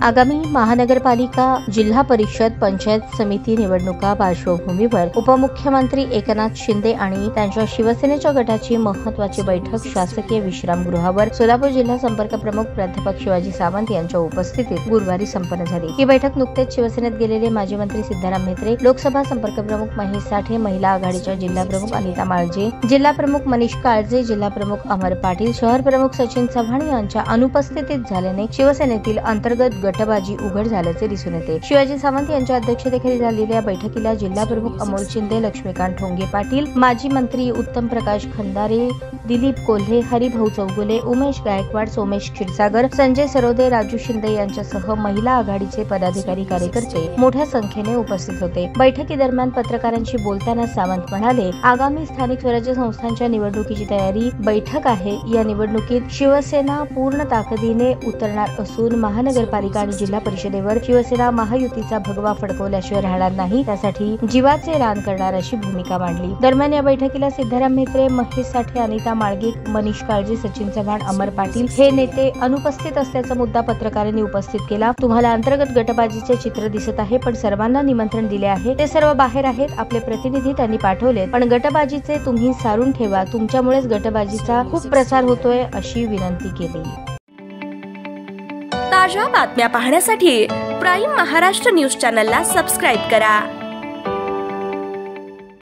आगामी महानगरपालिका, जिल्हा परिषद, पंचायत समिती निवडणुका पार्श्वभूमीवर उपमुख्यमंत्री एकनाथ शिंदे आणि त्यांच्या शिवसेनेच्या गटाची महत्त्वाची बैठक शासकीय विश्रामगृहावर सोलापूर जिल्हा संपर्क प्रमुख प्राध्यापक शिवाजी सावंत यांच्या उपस्थितीत गुरुवारी संपन्न झाली। ही बैठक नुकतेच शिवसेनेत गेलेले माजी मंत्री सिद्धाराम म्हेत्रे, लोकसभा संपर्क प्रमुख महेश साठे, महिला आघाडीच्या जिल्हा प्रमुख अनिता माळजे, जिल्हा प्रमुख मनीष काळजे, जिल्हा प्रमुख अमर पाटील, शहर प्रमुख सचिन चव्हाण यांच्या अनुपस्थितीत झाल्याने शिवसेनेतील अंतर्गत गटबाजी उघड झाल्याचे दिसून येते। शिवाजी सावंत यांच्या अध्यक्षतेखाली झालेल्या बैठकीला जिल्हा प्रमुख अमोल शिंदे, लक्ष्मीकांत ठोंगे पाटील, माजी मंत्री उत्तम प्रकाश खंदारे, दिलीप कोल्हे, हरिभाऊ चौगुले, उमेश गायकवाड, सोमेश क्षीरसागर, संजय सरोदे, राजू शिंदे यांच्यासह महिला आघाडीचे पदाधिकारी, कार्यकर्ते मोठ्या संख्येने उपस्थित होते। बैठकीदरम्यान पत्रकारांशी बोलताना सावंत म्हणाले, आगामी स्थानिक स्वराज्य संस्थांच्या निवडणुकीची तयारी बैठक आहे। या निवडणुकीत शिवसेना पूर्ण ताकदीने उतरणार असून महानगरपालिका आणि जिल्हा परिषदेवर शिवसेना महायुतीचा भगवा फडकवल्याशिवाय राहणार नाही, त्यासाठी जीवाचे रान करणार अशी भूमिका मांडली। दरम्यान या बैठकीला सिद्धाराम म्हेत्रे, महेश साठे, अनिता माळगे, मनीष काळजे, सचिन चव्हाण, अमर पाटील हे नेते अनुपस्थित असल्याचा मुद्दा पत्रकारांनी उपस्थित केला। तुम्हाला अंतर्गत गटबाजीचे चित्र दिसत आहे, पण सर्वांना निमंत्रण दिले आहे, ते सर्व बाहेर आहेत, आपले प्रतिनिधी त्यांनी पाठवले, पण गटबाजीचे तुम्ही सारून ठेवा, तुमच्यामुळेच गटबाजीचा खूप प्रसार होतोय अशी विनंती केली। ताज्या बातम्या पाहण्यासाठी प्राईम महाराष्ट्र न्यूज चॅनलला सबस्क्राईब करा।